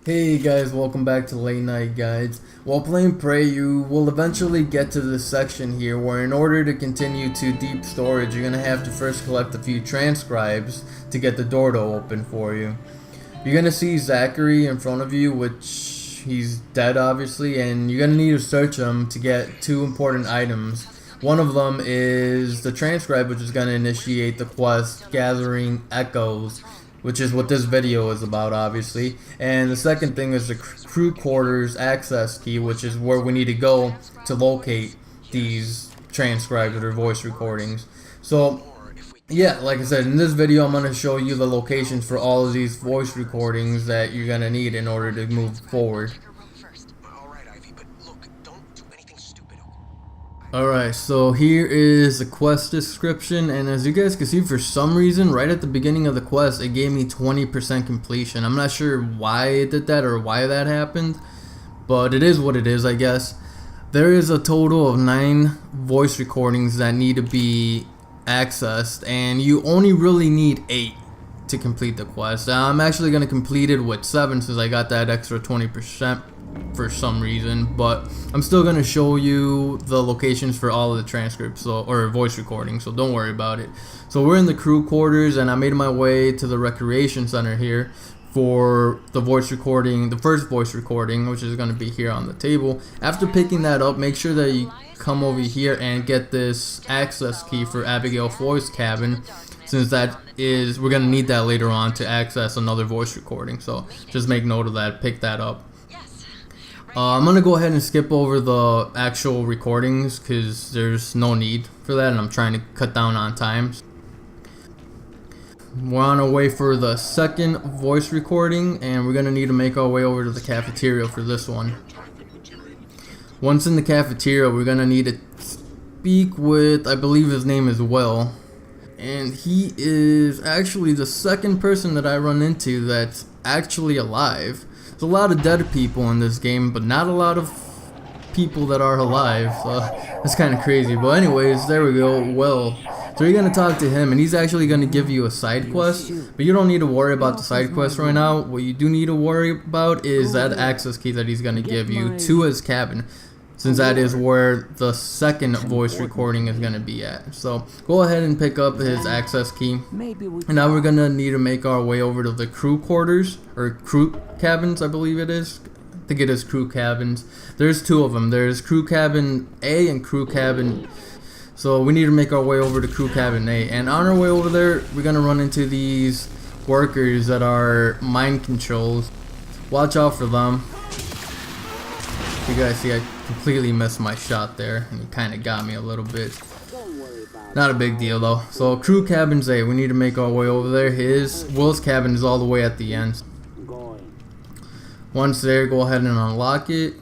Hey guys, welcome back to Late Night Guides. While playing Prey, you will eventually get to this section here where in order to continue to deep storage, you're going to have to first collect a few transcribes to get the door to open for you. You're going to see Zachary in front of you, which he's dead obviously, and you're going to need to search him to get two important items. One of them is the transcribe, which is going to initiate the quest Gathering Echoes, which is what this video is about obviously, and the second thing is the crew quarters access key, which is where we need to go to locate these transcribed or voice recordings. So yeah, like I said, in this video I'm going to show you the locations for all of these voice recordings that you're going to need in order to move forward. Alright, so here is the quest description, and as you guys can see, for some reason right at the beginning of the quest it gave me 20% completion. I'm not sure why it did that or why that happened, but it is what it is, I guess. There is a total of 9 voice recordings that need to be accessed, and you only really need 8 to complete the quest. I'm actually going to complete it with 7 since I got that extra 20% for some reason, but I'm still going to show you the locations for all of the transcripts or voice recordings, so don't worry about it. So we're in the crew quarters and I made my way to the recreation center here for the voice recording, the first voice recording, which is going to be here on the table. After picking that up, make sure that you come over here and get this access key for Abigail Floyd's cabin, since that is, we're going to need that later on to access another voice recording. So just make note of that, pick that up. I'm going to go ahead and skip over the actual recordings because there's no need for that and I'm trying to cut down on time. We're on our way for the second voice recording and we're going to need to make our way over to the cafeteria for this one. Once in the cafeteria, we're going to need to speak with, I believe his name is Will. And he is actually the second person that I run into that's actually alive. There's a lot of dead people in this game, but not a lot of people that are alive. That's kind of crazy. But anyways, there we go. Well, so you're going to talk to him, and he's actually going to give you a side quest. But you don't need to worry about the side quest right now. What you do need to worry about is that access key that he's going to give you to his cabin, since that is where the second voice recording is going to be at. So go ahead and pick up his access key. And now we're going to need to make our way over to the crew quarters, or crew cabins, I believe it is. I think it is crew cabins. There's 2 of them. There's crew cabin A and crew cabin. So we need to make our way over to crew cabin A. And on our way over there, we're going to run into these workers that are mind controls. Watch out for them. You guys see I completely missed my shot there and he kind of got me a little bit. Not a big deal though. So crew cabins A, we need to make our way over there. Will's cabin is all the way at the end. Once there, go ahead and unlock it,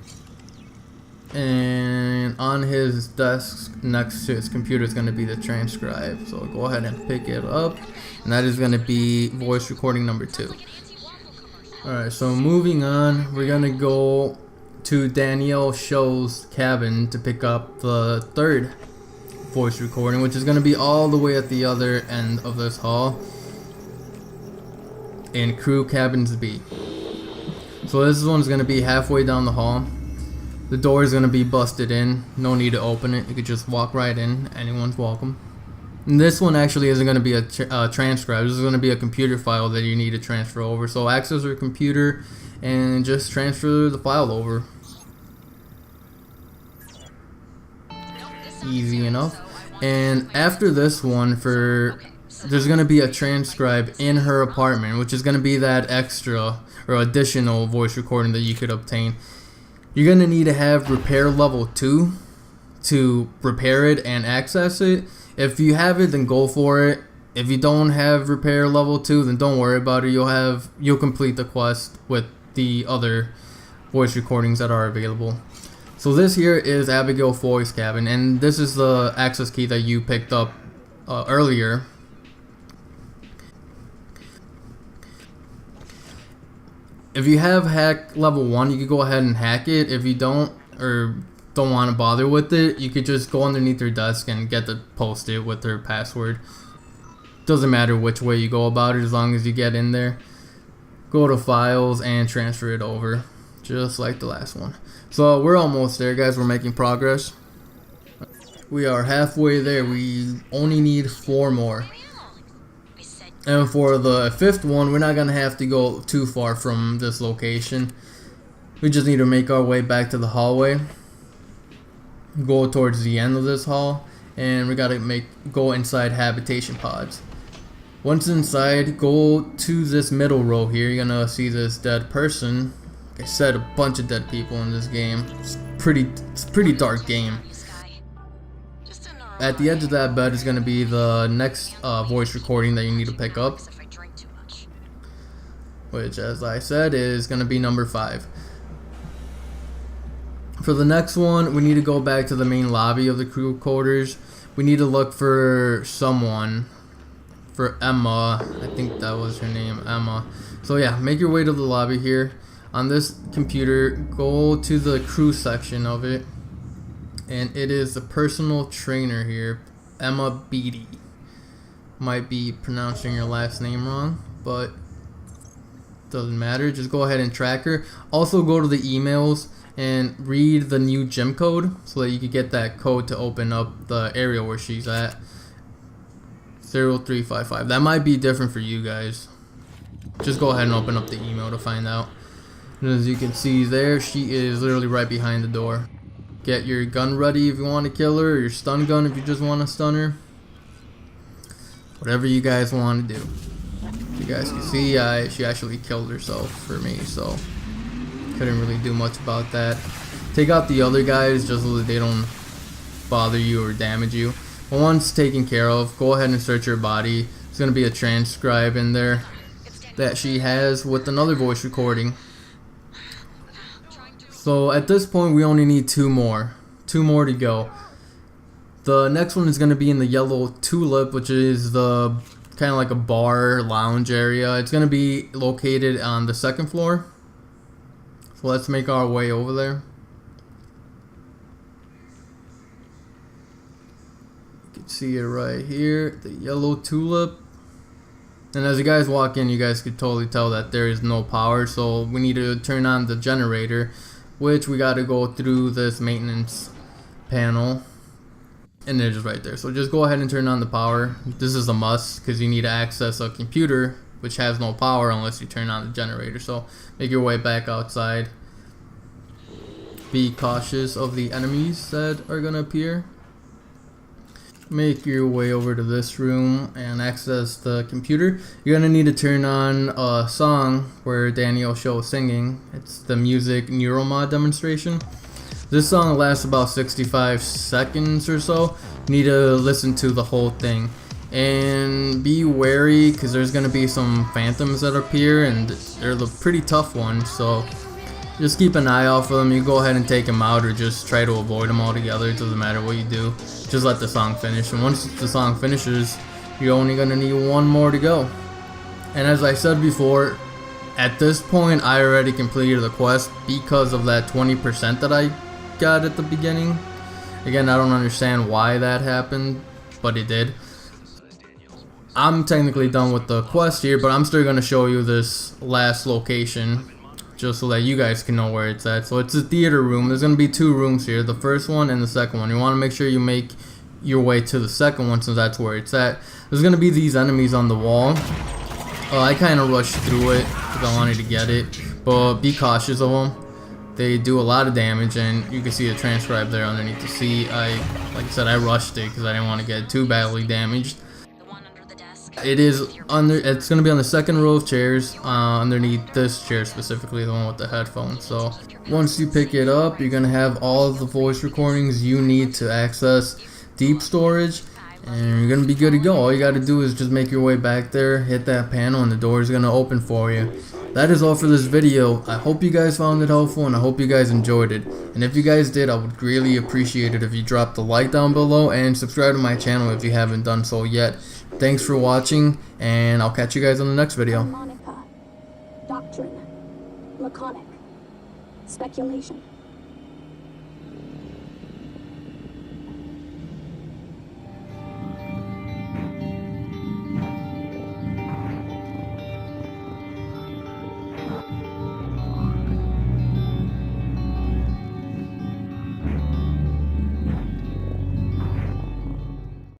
and on his desk next to his computer is going to be the transcribe, so go ahead and pick it up, and that is going to be voice recording number 2. Alright, so moving on, we're going to go to Danielle Show's cabin to pick up the third voice recording, which is going to be all the way at the other end of this hall in crew cabins B. So this one's going to be halfway down the hall. The door is going to be busted in, no need to open it, you could just walk right in, anyone's welcome. And this one actually isn't going to be a transcribe, this is going to be a computer file that you need to transfer over. So access your computer and just transfer the file over. Easy enough. And after this one, there's going to be a transcribe in her apartment, which is going to be that extra or additional voice recording that you could obtain. You're going to need to have repair level 2 to repair it and access it. If you have it, then go for it. If you don't have repair level 2, then don't worry about it. You'll complete the quest with the other voice recordings that are available. So this here is Abigail Foy's cabin, and this is the access key that you picked up earlier. If you have hack level 1, you could go ahead and hack it. If you don't, or don't want to bother with it, you could just go underneath their desk and get to post it with their password. Doesn't matter which way you go about it as long as you get in there. go to files and transfer it over, just like the last one. So we're almost there, guys. We're making progress. We are halfway there. We only need 4 more. And for the 5th one, we're not gonna have to go too far from this location. We just need to make our way back to the hallway, go towards the end of this hall, and we gotta go inside habitation pods. Once inside, go to this middle row here. You're gonna see this dead person. Like I said, a bunch of dead people in this game. It's a pretty dark game. At the edge of that bed is gonna be the next voice recording that you need to pick up, which, as I said, is gonna be number 5. For the next one, we need to go back to the main lobby of the crew quarters. We need to look for someone. For Emma, I think that was her name, Emma. So yeah, make your way to the lobby here. On this computer, go to the crew section of it, and it is the personal trainer here, Emma Beatty. Might be pronouncing your last name wrong, but doesn't matter. Just go ahead and track her. Also, go to the emails and read the new gym code so that you can get that code to open up the area where she's at. 0355. That might be different for you guys. Just go ahead and open up the email to find out. And as you can see there, she is literally right behind the door. Get your gun ready if you want to kill her, or your stun gun if you just want to stun her. Whatever you guys want to do. You guys can see she actually killed herself for me, so couldn't really do much about that. Take out the other guys just so that they don't bother you or damage you. But once taken care of, go ahead and search her body. There's going to be a transcribe in there that she has with another voice recording. So at this point, we only need 2 more. 2 more to go. The next one is going to be in the Yellow Tulip, which is the kind of like a bar lounge area. It's going to be located on the 2nd floor. So let's make our way over there. You can see it right here, the Yellow Tulip. And as you guys walk in, you guys could totally tell that there is no power, so we need to turn on the generator, which we got to go through this maintenance panel, and they're just right there. So just go ahead and turn on the power. This is a must because you need to access a computer which has no power unless you turn on the generator. So make your way back outside. Be cautious of the enemies that are gonna appear. Make your way over to this room and access the computer. You're gonna need to turn on a song where Danielle shows singing. It's the music Neuromod demonstration. This song lasts about 65 seconds or so. You need to listen to the whole thing. And be wary because there's gonna be some phantoms that appear, and they're the pretty tough ones, so just keep an eye out for them. You go ahead and take them out or just try to avoid them altogether. It doesn't matter what you do. Just let the song finish. And once the song finishes, you're only going to need 1 more to go. And as I said before, at this point, I already completed the quest because of that 20% that I got at the beginning. Again, I don't understand why that happened, but it did. I'm technically done with the quest here, but I'm still going to show you this last location, just so that you guys can know where it's at. So it's a theater room. There's going to be 2 rooms here, the first one and the second one. You want to make sure you make your way to the second one since that's where it's at. There's going to be these enemies on the wall. I kind of rushed through it because I wanted to get it, but be cautious of them. They do a lot of damage, and you can see the transcribe there underneath the seat. Like I said, I rushed it because I didn't want to get too badly damaged. It's going to be on the second row of chairs, underneath this chair specifically, the one with the headphones. So once you pick it up, you're going to have all of the voice recordings you need to access deep storage, and you're going to be good to go. All you got to do is just make your way back there, hit that panel, and the door is going to open for you. That is all for this video. I hope you guys found it helpful, and I hope you guys enjoyed it. And if you guys did, I would greatly appreciate it if you dropped a like down below and subscribe to my channel if you haven't done so yet. Thanks for watching, and I'll catch you guys on the next video. Doctrine, laconic, speculation.